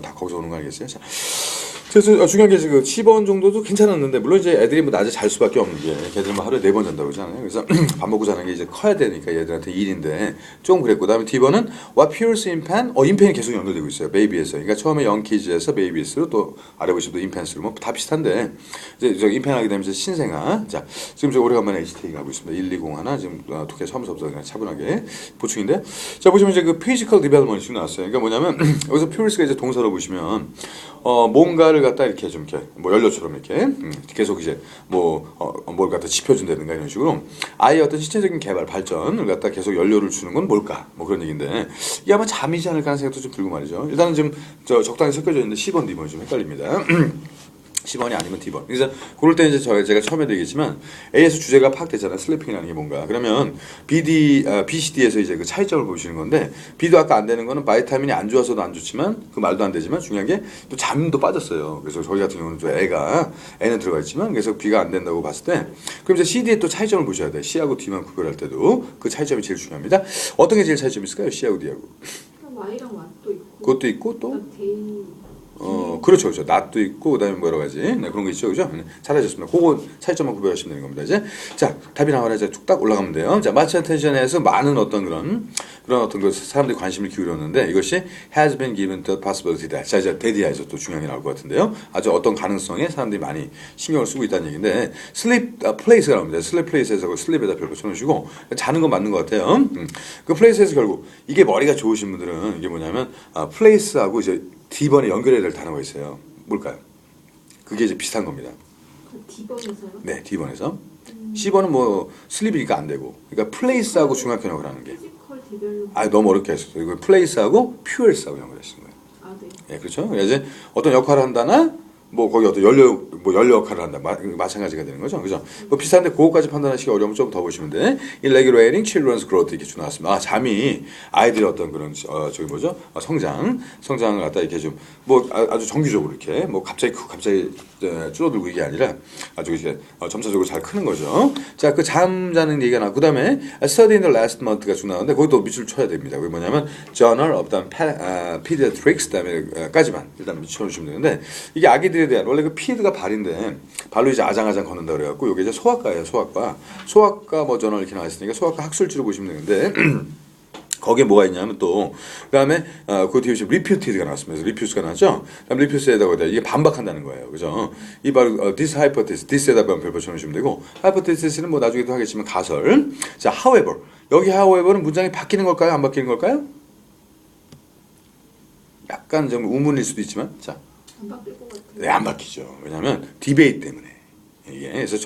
다 거기서 오는 거 아니겠어요? 자, 그래서 중요한 게 그 10원 정도도 괜찮았는데 물론 이제 애들이 뭐 낮에 잘 수밖에 없는 게 걔들 뭐 하루에 4번 잔다고 그러잖아요. 그래서 밥 먹고 자는 게 이제 커야 되니까 얘들한테 일인데 좀 그랬고 그다음에 D번은 What Pures in Pen? 인펜이 계속 연결되고 있어요. 베이비에서. 그러니까 처음에 영키즈에서 베이비스로 또 아래 보시면 인펜스로 뭐 다 비슷한데 이제 저 인펜 하게 되면 이제 신생아. 자, 지금 저 오래간만에 HT 가고 있습니다. 120 하나 지금 두개 처음부터 그냥 차분하게 보충인데 자 보시면 이제 그 Physical Development이 나왔어요. 그러니까 뭐냐면 여기서 Pures가 이제 동사로 보시면 뭔가를 갖다 이렇게 좀 이렇게 뭐 연료처럼 이렇게 계속 이제 뭘 갖다 지펴준다든가 이런 식으로 아이의 어떤 신체적인 개발 발전을 갖다 계속 연료를 주는 건 뭘까 뭐 그런 얘기인데 이게 아마 잠이지 않을까 하는 생각도 좀 들고 말이죠. 일단은 지금 저 적당히 섞여져 있는데 10번, D번 좀 헷갈립니다. 10원이 아니면 D번. 그래서 그럴 때 이제 제가 처음에도 얘기했지만 A에서 주제가 파악되잖아요. 슬리핑이라는 게 뭔가. 그러면 BCD에서 이제 그 차이점을 보시는 건데 B도 아까 안 되는 거는 바이타민이 안 좋아서도 안 좋지만 그 말도 안 되지만 중요한 게 또 잠도 빠졌어요. 그래서 저희 같은 경우는 또 N은 들어가 있지만 그래서 B가 안 된다고 봤을 때 그럼 이제 CD의 또 차이점을 보셔야 돼. C하고 D만 구별할 때도 그 차이점이 제일 중요합니다. 어떤 게 제일 차이점이 있을까요? C하고 D하고. Y랑 맛도 있고. 그것도 있고 또 데이. 그렇죠, 그렇죠. 낫도 있고, 그 다음에 뭐 여러 가지. 네, 그런 거 있죠, 그죠? 네, 잘하셨습니다. 그거 차이점만 구별하시면 되는 겁니다, 이제. 자, 답이 나와라, 이제 쭉 딱 올라가면 돼요. 자, 마치 텐션에서 많은 어떤 그런 어떤 그 사람들이 관심을 기울였는데, 이것이 has been given the possibility that. 자, 이제 데디아에서 또 중요한 게 나올 것 같은데요. 아주 어떤 가능성에 사람들이 많이 신경을 쓰고 있다는 얘기인데, sleep place가 나옵니다. sleep place에서 그 sleep에다 별로 쳐놓으시고, 자는 건 맞는 것 같아요. 그 place에서 결국, 이게 머리가 좋으신 분들은 이게 뭐냐면, place하고 이제 D번에 연결해야 될 단어가 있어요. 뭘까요? 그게 이제 비슷한 겁니다. D번에서요? 네, D번에서. C번은 뭐 슬립이니까 안 되고. 그러니까 플레이스하고 중학교역을 하는 게. 피지컬 디벨롭. 너무 어렵게 했어요. 이거 플레이스하고 퓨얼스하고 연결하시는 거예요. 아, 네. 예, 그렇죠. 그래서 이제 어떤 역할을 한다나 뭐 거기 어떤 연료 역할을 한다. 마찬가지가 되는 거죠. 그죠? 뭐 비슷한데 그거까지 판단하시기 어려우면 좀 더 보시면 돼. Irregulating children's growth 이렇게 쭉 나왔습니다. 잠이 아이들의 어떤 그런 저기 뭐죠? 성장을 갖다 이렇게 좀 뭐 아주 정기적으로 이렇게 뭐 갑자기 줄어들고 이게 아니라 아주 이렇게 점차적으로 잘 크는 거죠. 자, 그 잠자는 얘기가 나고 그다음에 Study in the last month가 쭉 나오는데 거기도 밑줄 쳐야 됩니다. 그게 뭐냐면 Journal of the Pediatrics 그다음에까지만 일단 밑줄 쳐주시면 되는데 이게 아기들에 대한 원래 그 피드가 발인데 발로 이제 아장아장 걷는다 그래갖고 이게 이제 소아과예요. 소아과 뭐 저널 이렇게 나와 있으니까 소아과 학술지로 보시면 되는데 거기에 뭐가 있냐면 또 그다음에 그 뒤에 리퓨티드가 나왔습니다. 리퓨스가 나왔죠. 그다음 리퓨스에다가 이게 반박한다는 거예요. 그죠? 이 바로 this hypothesis, this에다 별 붙여놓으시면 되고 hypothesis는 뭐 나중에도 하겠지만 가설. 자, however 여기 however는 문장이 바뀌는 걸까요? 안 바뀌는 걸까요? 약간 좀 우문일 수도 있지만 자. 안 바뀔 것 같아요. 네, 안 바뀌죠. 왜냐하면 디베이트 때문에. 이게 그래서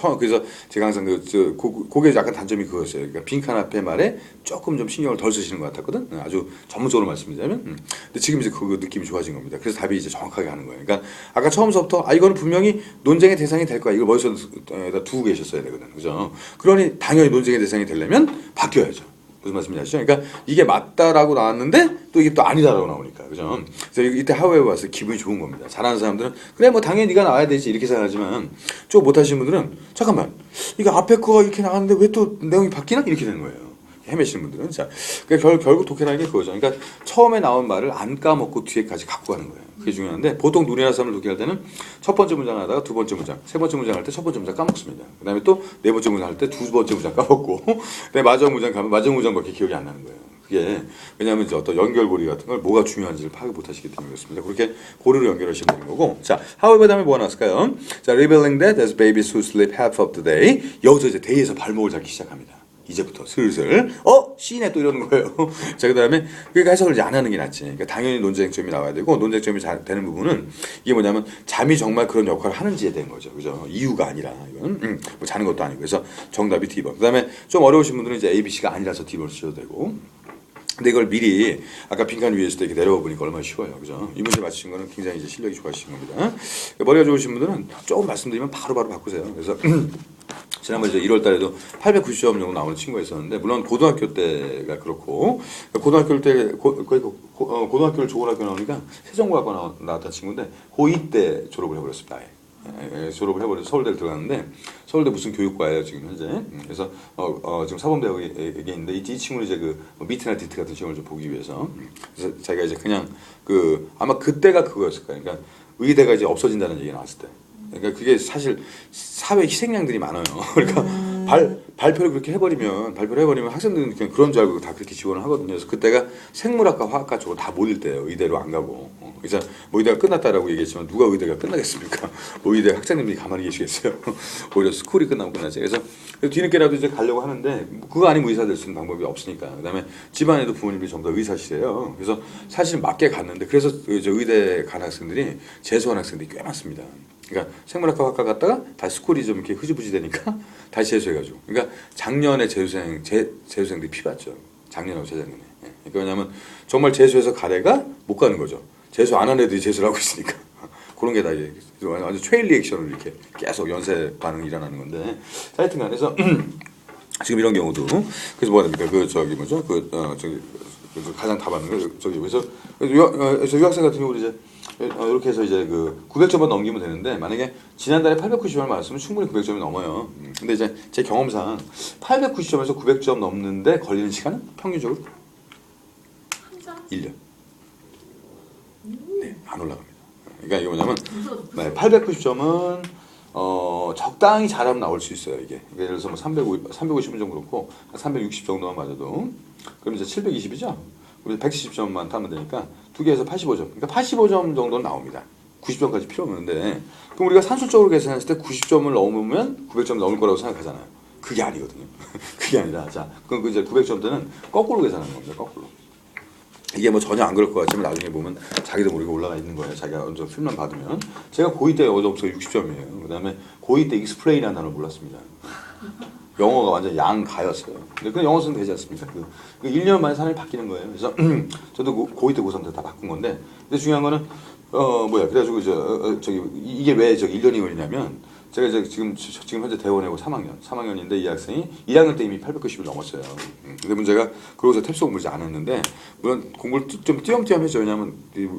제가 항상 그게 약간 단점이 그거였어요. 그러니까 빈칸 앞에 말에 조금 좀 신경을 덜 쓰시는 것 같았거든. 아주 전문적으로 말씀드리자면. 근데 지금 이제 그 느낌이 좋아진 겁니다. 그래서 답이 이제 정확하게 하는 거예요. 그러니까 아까 처음서부터 이거는 분명히 논쟁의 대상이 될 거야. 이걸 머릿속에다 두고 계셨어야 되거든. 그죠? 그러니 당연히 논쟁의 대상이 되려면 바뀌어야죠. 무슨 말씀인지 아시죠? 그러니까 이게 맞다라고 나왔는데 또 이게 또 아니다라고 나오니까 그죠? 그래서 이때 하웨에 와서 기분이 좋은 겁니다. 잘하는 사람들은 그래 뭐 당연히 네가 나와야 되지 이렇게 생각하지만 좀 못하시는 분들은 잠깐만 이거 앞에 거 이렇게 나왔는데 왜 또 내용이 바뀌나 이렇게 되는 거예요. 헤매시는 분들은 자 그러니까 결국 독해라는 게 그거죠. 그러니까 처음에 나온 말을 안 까먹고 뒤에까지 갖고 가는 거예요. 그게 중요한데 보통 누리나 사람을 독해할 때는 첫 번째 문장 하다가 두 번째 문장, 세 번째 문장 할 때 첫 번째 문장 까먹습니다. 그다음에 또 네 번째 문장 할 때 두 번째 문장 까먹고 그다음에 마지막 문장 가면 마지막 문장밖에 기억이 안 나는 거예요. 그게 왜냐하면 이제 어떤 연결고리 같은 걸 뭐가 중요한지를 파악 못 하시기 때문에 그렇습니다. 그렇게 고리로 연결하시면 되는 거고 자, however 다음에 뭐가 나왔을까요? 자, revealing that as babies who sleep half of the day 여기서 이제 day에서 발목을 잡기 시작합니다. 이제부터 슬슬 C네 또 이러는 거예요. 자, 그다음에 그러니까 해석을 이제 안 하는 게 낫지. 그러니까 당연히 논쟁점이 나와야 되고 논쟁점이 잘 되는 부분은 이게 뭐냐면 잠이 정말 그런 역할을 하는지에 대한 거죠. 그죠? 이유가 아니라 이건 뭐 자는 것도 아니고 그래서 정답이 D번. 그다음에 좀 어려우신 분들은 이제 A, B, C가 아니라서 D번 쓰셔도 되고. 근데 이걸 미리 아까 빈칸 위에 있을 때 이렇게 내려와 보니까 얼마나 쉬워요. 그죠? 이 문제 맞추신 거는 굉장히 이제 실력이 좋아지신 겁니다. 머리가 좋으신 분들은 조금 말씀드리면 바로바로 바꾸세요. 그래서 지난번 이제 1월 달에도 890점 정도 나오는 친구가 있었는데 물론 고등학교 때가 그렇고 고등학교 때 고등학교를 좋은 학교 나오니까 세종고등학교 나왔던 친구인데 고2 때 졸업을 해버렸습니다. 아예. 졸업을 해버려서 서울대를 들어갔는데 서울대 무슨 교육과예요 지금 현재. 그래서 지금 사범대학에 있는데 이 친구는 이제 그 미트나 디트 같은 시험을 좀 보기 위해서 그래서 자기가 이제 그냥 그 아마 그때가 그거였을 거예요. 그러니까 의대가 이제 없어진다는 얘기가 나왔을 때. 그러니까 그게 사실 사회 희생양들이 많아요. 그러니까 발표를 그렇게 해버리면 학생들은 그냥 그런 줄 알고 다 그렇게 지원을 하거든요. 그래서 그때가 생물학과, 화학과 쪽으로 다 못 일대요. 의대로 안 가고. 그래서 뭐 의대가 끝났다라고 얘기했지만 누가 의대가 끝나겠습니까? 뭐 의대 학생님들이 가만히 계시겠어요? 오히려 스쿨이 끝나고 끝나지. 그래서 뒤늦게라도 이제 가려고 하는데 그거 아니면 의사 될 수 있는 방법이 없으니까. 그다음에 집안에도 부모님이 전부 다 의사시래요. 그래서 사실 맞게 갔는데 그래서 이제 의대 간 학생들이 재수한 학생들이 꽤 많습니다. 그러니까 생물학과 학과 갔다가 다시 스쿨이 좀 이렇게 흐지부지 되니까 다시 재수해가지고. 그러니까 작년에 재수생들이 피봤죠. 작년하고 재작년에. 그러니까 왜냐하면 정말 재수해서 가래가 못 가는 거죠. 재수 안 한 애들이 재수를 하고 있으니까. 그런 게 다 이제 완전 체인 리액션을 이렇게 계속 연쇄 반응이 일어나는 건데. 하여튼간 그래서 지금 이런 경우도 그래서 뭐가 됩니까? 가장 답하는 거 저기 그래서 유학생 같은 경우 이제 이렇게 해서 이제 그 900점만 넘기면 되는데 만약에 지난달에 890점을 맞았으면 충분히 900점이 넘어요. 근데 이제 제 경험상 890점에서 900점 넘는데 걸리는 시간은 평균적으로 1년. 네, 안 올라갑니다. 그러니까 이게 뭐냐면 890점은 적당히 잘하면 나올 수 있어요. 이게 예를 들어서 뭐 350은 좀 그렇고 360 정도만 맞아도 그럼 이제 720이죠. 우리 170점만 타면 되니까 두 개에서 85점. 그러니까 85점 정도는 나옵니다. 90점까지 필요 없는데 그럼 우리가 산술적으로 계산했을 때 90점을 넘으면 900점 넘을 거라고 생각하잖아요. 그게 아니거든요. 그게 아니라 자 그럼 이제 900점 때는 거꾸로 계산하는 겁니다. 거꾸로. 이게 뭐 전혀 안 그럴 것 같지만 나중에 보면 자기도 모르게 올라가 있는 거예요. 자기가 먼저 필만 받으면. 제가 고2 때 어제부터 60점이에요. 그 다음에 고2 때 explain이라는 단어를 몰랐습니다. 영어가 완전 양가였어요. 근데 그 영어 쓰면 되지 않습니까? 그 1년 만에 사람이 바뀌는 거예요. 그래서 저도 고2 때 고3 때 다 바꾼 건데 근데 중요한 거는 그래가지고 저기 이게 왜 저기 1년이 걸리냐면 제가 이제 지금 현재 대원이고 3학년인데 이 학생이 1학년 때 이미 890을 넘었어요. 근데 문제가 그러고서 탭스 공부를 안 했는데 물론 공부를 좀 띄엄띄엄 했죠. 왜냐하면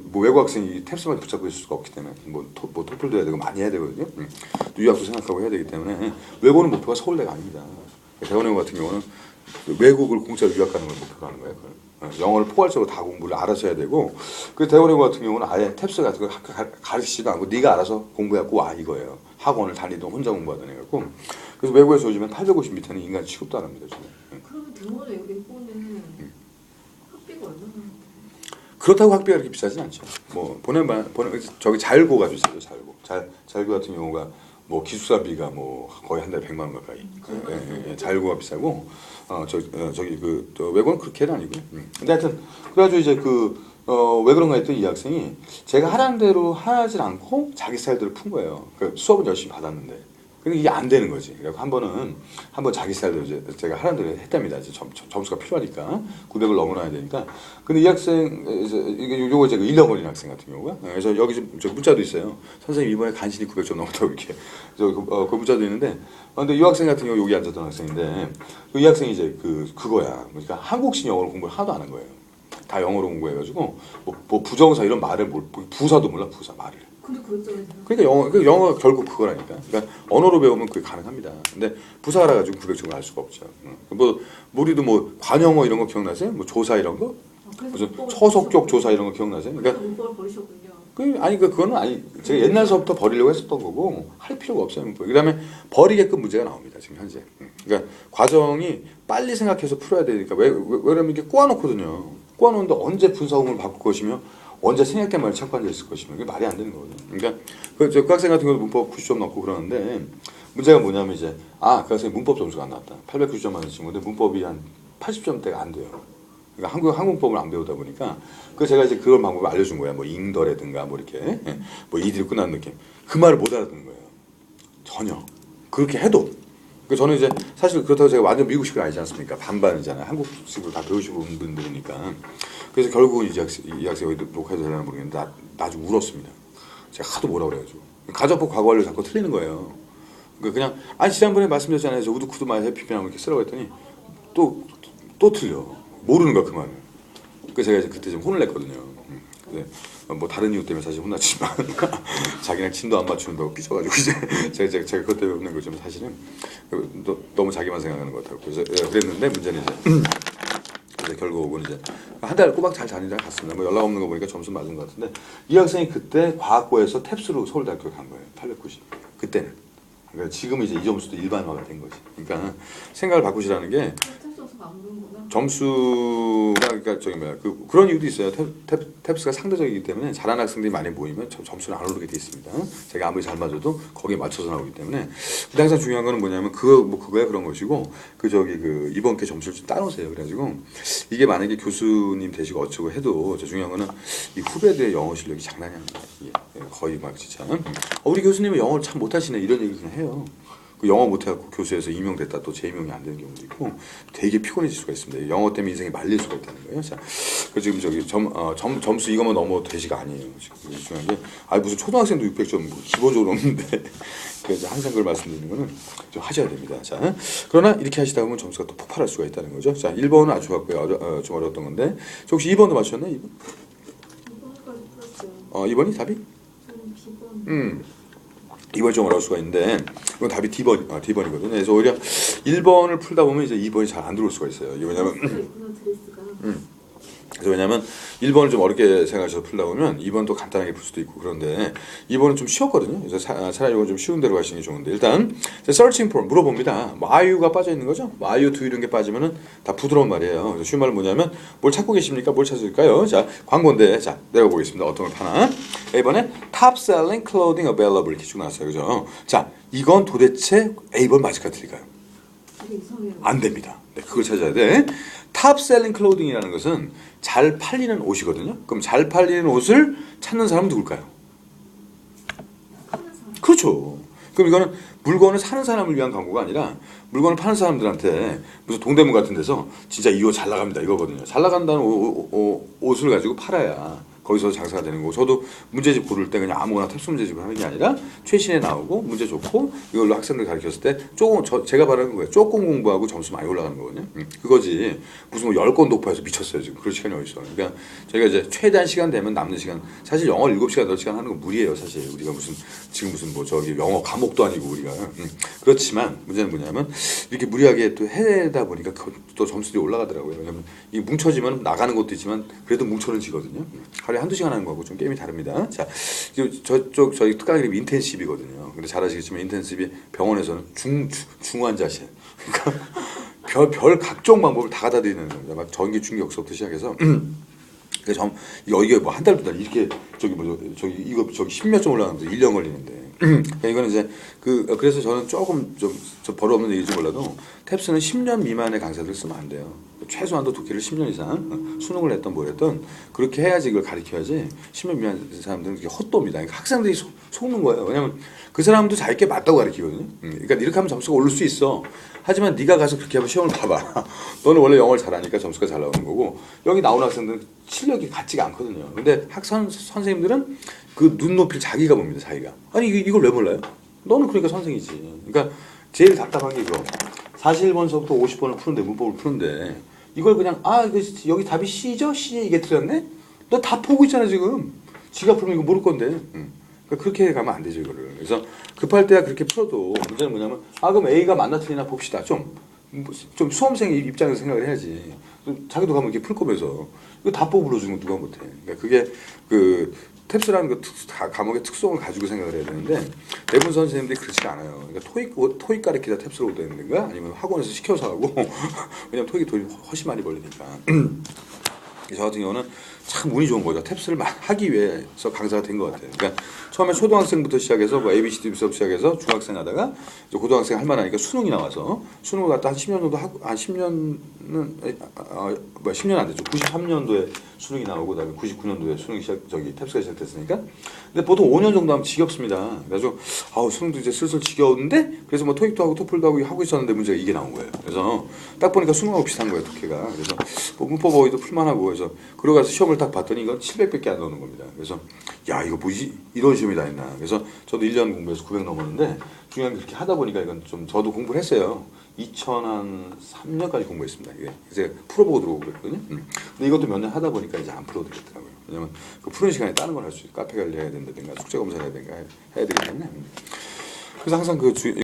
뭐 외국 학생이 탭스만 붙잡고 있을 수가 없기 때문에 뭐 토플도 해야 되고 많이 해야 되거든요. 유학도 생각하고 해야 되기 때문에 외고는 목표가 서울대가 아닙니다. 대원외고 같은 경우는 외국을 공짜로 유학 가는 걸 목표로 하는 거예요. 영어를 포괄적으로 다 공부를 알아서 해야 되고 그 대원외고 같은 경우는 아예 탭스 같은 거 가르치지도 않고 네가 알아서 공부해갖고 와 이거예요. 학원을 다니던 혼자 공부하던 애갖고 그래서 외국에서 요즘엔 850 밑에는 인간 취급도 안 합니다. 그러면 대원외고는 학비가 얼마나? 그렇다고 학비가 그렇게 비싸진 않죠. 뭐 저기 자율고가 비싸죠. 자율고 같은 경우가 뭐 기숙사비가 뭐 거의 한 달에 100만 원 가까이. 자율고가 비싸고 저기 외고는 그렇게는 아니고요. 근데 하여튼 그래가지고 이제 왜 그런가 했더니 이 학생이 제가 하라는 대로 하질 않고 자기 스타일대로 푼 거예요. 그러니까 수업은 열심히 받았는데. 근데 이게 안 되는 거지. 그래서 한번 자기 스타일대로 이제 제가 하라는 대로 했답니다. 이제 점수가 필요하니까 900을 넘어놔야 되니까. 근데 이 학생 요거 이제 1년 걸린 학생 같은 경우가 그래서 여기 좀 문자도 있어요. 선생님 이번에 간신히 900점 넘었다고 이렇게. 그래서 그 문자도 있는데. 근데 이 학생 같은 경우 여기 앉았던 학생인데 이 학생이 이제 그거야. 그러니까 한국식 영어를 공부를 하나도 안 한 거예요. 다 영어로 공부해가지고 뭐 부정사 이런 말을 부사도 몰라 부사 말을. 근데 그랬잖아요. 그러니까 영어가 결국 그거라니까. 그러니까 언어로 배우면 그게 가능합니다. 근데 부사 알아가지고 900점을 알 수가 없죠. 뭐 우리도 뭐 관영어 이런 거 기억나세요? 뭐 조사 이런 거? 무슨 서속격 조사 이런 거 기억나세요? 그러니까 문법을 버리셨군요. 그거는 아니 제가 옛날서부터 버리려고 했었던 거고 할 필요가 없어요. 그다음에 버리게끔 문제가 나옵니다. 지금 현재. 그러니까 과정이 빨리 생각해서 풀어야 되니까 왜냐면 이렇게 꼬아놓거든요. 꼬아놓는데 언제 분사구문을 바꿀 것이며 언제 생략된 말을 찾고 앉아 있을 것이며 이게 말이 안 되는 거거든요. 그러니까 그 학생 같은 경우도 문법 90점 넘고 그러는데 문제가 뭐냐면 이제 그 학생이 문법 점수가 안 나왔다. 890점 맞은 친구인데 문법이 한 80점대가 안 돼요. 그러니까 한국법을 안 배우다 보니까 제가 이제 그런 방법을 알려준 거야. 뭐 잉더라든가 뭐 이렇게 뭐 이들이 끝나는 느낌. 그 말을 못 알아듣는 거예요. 전혀. 그렇게 해도. 저는 이제 사실 그렇다고 제가 완전 미국식은 아니지 않습니까? 반반이잖아요. 한국식으로 다 배우시고 온 분들이니까. 그래서 결국은 이 학생이 녹화해도 되려나 모르겠는데 나중에 울었습니다. 제가 하도 뭐라 그래가지고. 가정법 과거 완료 자꾸 틀리는 거예요. 그냥 지난번에 말씀드렸잖아요. 저 우드쿠드 마이 해피피라고 이렇게 쓰라고 했더니 또 틀려. 모르는 거야 그 말을. 그래서 제가 이제 그때 좀 혼을 냈거든요. 네. 뭐 다른 이유 때문에 사실 혼났지만 자기랑 침도 안 맞추는다고 삐져가지고 이제 제가 그것 때문에 없는 거지만 사실은 너무 자기만 생각하는 것 같아요. 그래서 그랬는데 문제는 이제 결국은 이제 한 달 꼬박 잘 다니다가 갔습니다. 뭐 연락 없는 거 보니까 점수 맞은 것 같은데 이 학생이 그때 과학고에서 탭스로 서울대학교 간 거예요. 890. 그때는. 그러니까 지금 이제 이 점수도 일반화가 된 거지. 그러니까 생각을 바꾸시라는 게 탭스에서 안 보는구나. 점수가 그러니까 저기 뭐야 그런 이유도 있어요. 탭스가 상대적이기 때문에 잘하는 학생들이 많이 모이면 점수는 안 오르게 돼 있습니다. 제가 아무리 잘 맞아도 거기에 맞춰서 나오기 때문에 근데 항상 중요한 거는 뭐냐면 그거야 그런 것이고 그 이번 게 점수를 좀 따놓으세요. 그래가지고 이게 만약에 교수님 되시고 어쩌고 해도 중요한 거는 이 후배들의 영어 실력이 장난이 아닙니다. 이게 거의 막 진짜 우리 교수님은 영어를 참 못하시네 이런 얘기 그냥 해요. 그 영어 못해갖고 교수에서 임용됐다 또 재임용이 안 되는 경우도 있고 되게 피곤해질 수가 있습니다. 영어 때문에 인생이 말릴 수가 있다는 거예요. 자, 그 지금 저기 점수 이거만 넘어도 돼지가 아니에요. 지금 중요한 게 무슨 초등학생도 600점 기본적으로 없는데 그래서 항상 그걸 말씀드리는 거는 좀 하셔야 됩니다. 자, 그러나 이렇게 하시다 보면 점수가 또 폭발할 수가 있다는 거죠. 자, 1번은 아주 좋았고요. 좀 어려웠던 건데 혹시 2번도 맞추셨나요? 2번? 2번까지 풀었어요. 2번이 답이? 저는 B번. 2번이 좀 어려울 수가 있는데 이건 답이 D번이거든요. 그래서 오히려 1번을 풀다 보면 이제 2번이 잘 안 들어올 수가 있어요. 이게 왜냐면 드레스가. 그래서 왜냐면 1번을 좀 어렵게 생각하셔서 풀다 보면 2번도 간단하게 풀 수도 있고 그런데 2번은 좀 쉬웠거든요. 그래서 차라리 이건 좀 쉬운 대로 가시는 게 좋은데 일단 searching for 물어봅니다. 뭐 are가 빠져 있는 거죠? 뭐 are, do 이런 게 빠지면은 다 부드러운 말이에요. 그래서 쉬운 말은 뭐냐면 뭘 찾고 계십니까? 뭘 찾을까요? 자, 광고인데 자 내려 보겠습니다. 어떤 걸 파나? A번에 top selling clothing available 이렇게 쭉 나왔어요. 그죠? 자, 이건 도대체 A번 맞을까 틀릴까요? 되게 이상해요. 안 됩니다. 네, 그걸 찾아야 돼. 탑셀링 클로딩이라는 것은 잘 팔리는 옷이거든요. 그럼 잘 팔리는 옷을 찾는 사람은 누굴까요? 하는 사람. 그렇죠. 그럼 이거는 물건을 사는 사람을 위한 광고가 아니라 물건을 파는 사람들한테 무슨 동대문 같은 데서 진짜 이 옷 잘 나갑니다 이거거든요. 잘 나간다는 옷을 가지고 팔아야 거기서 장사가 되는 거고 저도 문제집 고를 때 그냥 아무거나 탭스 문제집을 하는 게 아니라 최신에 나오고 문제 좋고 이걸로 학생들 가르쳤을 때 조금 제가 바라는 거예요. 조금 공부하고 점수 많이 올라가는 거거든요. 그거지 무슨 뭐 10권 독파해서 미쳤어요 지금. 그럴 시간이 어디 있어. 그러니까 저희가 이제 최대한 시간 되면 남는 시간 사실 영어 7시간 8시간 하는 건 무리예요. 사실 우리가 지금 무슨 뭐 저기 영어 과목도 아니고 우리가 그렇지만 문제는 뭐냐면 이렇게 무리하게 또 해다 보니까 또 점수들이 올라가더라고요. 왜냐면 이 뭉쳐지면 나가는 것도 있지만 그래도 뭉쳐는 지거든요. 하루에 한두 시간 하는 거하고 좀 게임이 다릅니다. 자, 저쪽 저희 특강 이름이 인텐시브거든요. 근데 잘 아시겠지만 인텐시브 병원에서는 중환자실. 그러니까 별 각종 방법을 다 갖다 드리는 겁니다. 막 전기 충격서부터 시작해서 그래서 이게 뭐 한 달 두 달 이렇게 저기 10몇 점 올라가는데 1년 걸리는데. 그러니까 이거는 이제 그래서 저는 조금 좀 버릇없는 얘기일지 몰라도 탭스는 10년 미만의 강사들 쓰면 안 돼요. 최소한도 독해를 10년 이상 수능을 했던 뭘 했던 그렇게 해야지 이걸 가르쳐야지 10년 미만 사람들은 그게 헛도입니다. 그러니까 학생들이 속는 거예요. 왜냐면 그 사람도 자기께 맞다고 가르치거든요. 그러니까 이렇게 하면 점수가 오를 수 있어. 하지만 네가 가서 그렇게 하면 시험을 봐봐. 너는 원래 영어를 잘하니까 점수가 잘 나오는 거고 여기 나오는 학생들은 실력이 같지가 않거든요. 근데 선생님들은 그 눈높이를 자기가 봅니다. 자기가. 아니 이걸 왜 몰라요? 너는 그러니까 선생이지. 그러니까 제일 답답한 게 이거. 41번서부터 50번을 푸는데 문법을 푸는데 이걸 그냥 여기 답이 C죠? C 이게 틀렸네? 너 다 보고 있잖아 지금. 지가 풀면 이거 모를 건데. 그러니까 그렇게 가면 안 되죠 이거를. 그래서 급할 때야 그렇게 풀어도 문제는 뭐냐면 그럼 A가 맞나 틀리나 봅시다. 좀 수험생 입장에서 생각을 해야지. 자기도 가면 이렇게 풀 거면서 이거 다 뽑아 불러주는 거 누가 못해. 그러니까 그게 탭스라는 그 과목의 특성을 가지고 생각을 해야 되는데 대부분 선생님들이 그렇지가 않아요. 그러니까 토익 가르치다 탭스로 되는 건가? 아니면 학원에서 시켜서 하고 왜냐면 토익이 돈이 훨씬 많이 벌리니까. 저 같은 경우는 참 운이 좋은 거죠. 탭스를 하기 위해서 강사가 된 것 같아요. 그러니까 처음에 초등학생부터 시작해서 뭐 ABCD부터 시작해서 중학생 하다가 이제 고등학생 할 만하니까 수능이 나와서 수능을 갖다 한 10년 정도 하고 한 10년은 10년 안 됐죠. 93년도에 수능이 나오고 그다음에 99년도에 수능이 탭스가 시작됐으니까. 근데 보통 5년 정도 하면 지겹습니다. 그래서 수능도 이제 슬슬 지겨웠는데 그래서 뭐 토익도 하고 토플도 하고 있었는데 문제가 이게 나온 거예요. 그래서 딱 보니까 수능하고 비슷한 거예요, 독해가. 그래서 뭐 문법 어휘도 풀만하고 그래서 그러고 가서 시험을 딱 봤더니 이건 700밖에 안 나오는 겁니다. 그래서 야 이거 뭐지? 이런 시험이 다 있나. 그래서 저도 1년 공부해서 900 넘었는데 중요한 게 그렇게 하다 보니까 이건 좀 저도 공부를 했어요. 2003년까지 공부했습니다. 이게 그래서 풀어보고 들어오고 그랬거든요. 근데 이것도 몇 년 하다 보니까 이제 안 풀어도 되겠더라고요. 왜냐면 그 푸는 시간에 다른 걸 할 수 있고 카페 관리해야 된다든가 숙제 검사를 해야 되기 때문에. 그래서 항상 그